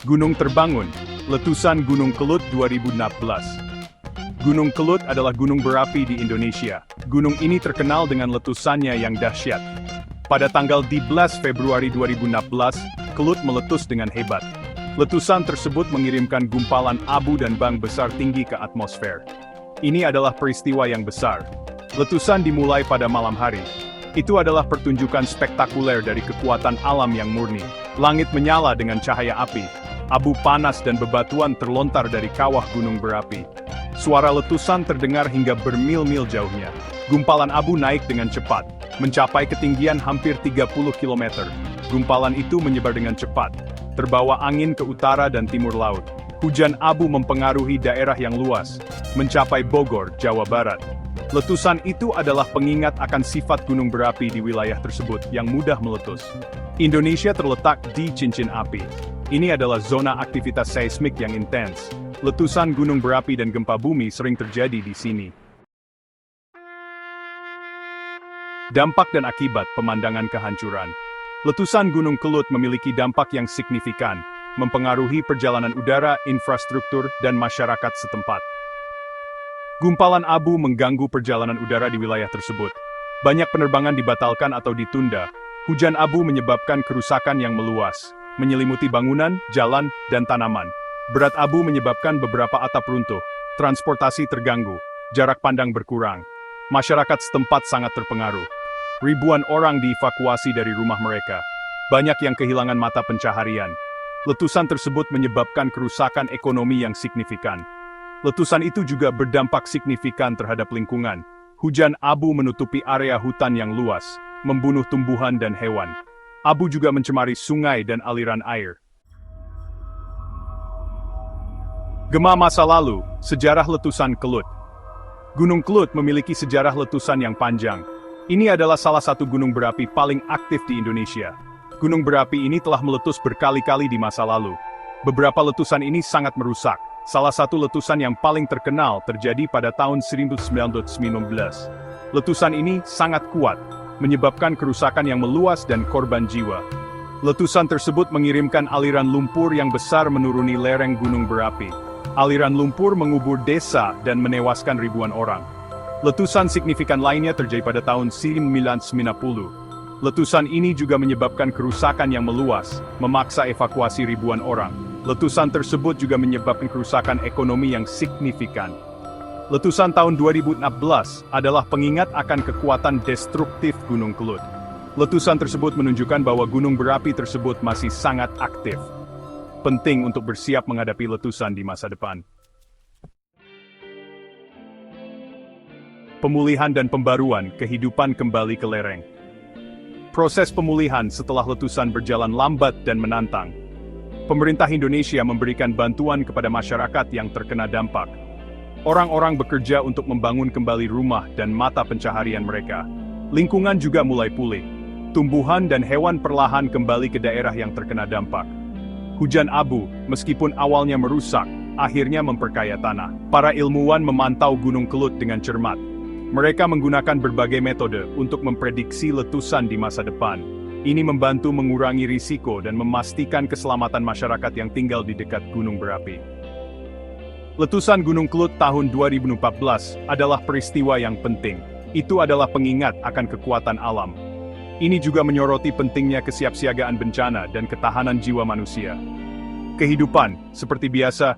Gunung terbangun, letusan Gunung Kelut 2016. Gunung Kelut adalah gunung berapi di Indonesia. Gunung ini terkenal dengan letusannya yang dahsyat. Pada tanggal 11 Februari 2016, Kelut meletus dengan hebat. Letusan tersebut mengirimkan gumpalan abu dan bang besar tinggi ke atmosfer. Ini adalah peristiwa yang besar. Letusan dimulai pada malam hari. Itu adalah pertunjukan spektakuler dari kekuatan alam yang murni. Langit menyala dengan cahaya api. Abu panas dan bebatuan terlontar dari kawah gunung berapi. Suara letusan terdengar hingga bermil-mil jauhnya. Gumpalan abu naik dengan cepat, mencapai ketinggian hampir 30 km. Gumpalan itu menyebar dengan cepat, terbawa angin ke utara dan timur laut. Hujan abu mempengaruhi daerah yang luas, mencapai Bogor, Jawa Barat. Letusan itu adalah pengingat akan sifat gunung berapi di wilayah tersebut yang mudah meletus. Indonesia terletak di cincin api. Ini adalah zona aktivitas seismik yang intens. Letusan gunung berapi dan gempa bumi sering terjadi di sini. Dampak dan akibat pemandangan kehancuran. Letusan Gunung Kelut memiliki dampak yang signifikan, mempengaruhi perjalanan udara, infrastruktur, dan masyarakat setempat. Gumpalan abu mengganggu perjalanan udara di wilayah tersebut. Banyak penerbangan dibatalkan atau ditunda. Hujan abu menyebabkan kerusakan yang meluas, menyelimuti bangunan, jalan, dan tanaman. Berat abu menyebabkan beberapa atap runtuh, transportasi terganggu, jarak pandang berkurang. Masyarakat setempat sangat terpengaruh. Ribuan orang dievakuasi dari rumah mereka. Banyak yang kehilangan mata pencaharian. Letusan tersebut menyebabkan kerusakan ekonomi yang signifikan. Letusan itu juga berdampak signifikan terhadap lingkungan. Hujan abu menutupi area hutan yang luas, membunuh tumbuhan dan hewan. Abu juga mencemari sungai dan aliran air. Gema masa lalu, sejarah letusan Kelut. Gunung Kelut memiliki sejarah letusan yang panjang. Ini adalah salah satu gunung berapi paling aktif di Indonesia. Gunung berapi ini telah meletus berkali-kali di masa lalu. Beberapa letusan ini sangat merusak. Salah satu letusan yang paling terkenal terjadi pada tahun 1919. Letusan ini sangat kuat, menyebabkan kerusakan yang meluas dan korban jiwa. Letusan tersebut mengirimkan aliran lumpur yang besar menuruni lereng gunung berapi. Aliran lumpur mengubur desa dan menewaskan ribuan orang. Letusan signifikan lainnya terjadi pada tahun 1990. Letusan ini juga menyebabkan kerusakan yang meluas, memaksa evakuasi ribuan orang. Letusan tersebut juga menyebabkan kerusakan ekonomi yang signifikan. Letusan tahun 2016 adalah pengingat akan kekuatan destruktif Gunung Kelut. Letusan tersebut menunjukkan bahwa gunung berapi tersebut masih sangat aktif. Penting untuk bersiap menghadapi letusan di masa depan. Pemulihan dan pembaruan kehidupan kembali ke lereng. Proses pemulihan setelah letusan berjalan lambat dan menantang. Pemerintah Indonesia memberikan bantuan kepada masyarakat yang terkena dampak. Orang-orang bekerja untuk membangun kembali rumah dan mata pencaharian mereka. Lingkungan juga mulai pulih. Tumbuhan dan hewan perlahan kembali ke daerah yang terkena dampak. Hujan abu, meskipun awalnya merusak, akhirnya memperkaya tanah. Para ilmuwan memantau Gunung Kelut dengan cermat. Mereka menggunakan berbagai metode untuk memprediksi letusan di masa depan. Ini membantu mengurangi risiko dan memastikan keselamatan masyarakat yang tinggal di dekat gunung berapi. Letusan Gunung Kelut tahun 2014 adalah peristiwa yang penting. Itu adalah pengingat akan kekuatan alam. Ini juga menyoroti pentingnya kesiapsiagaan bencana dan ketahanan jiwa manusia. Kehidupan, seperti biasa,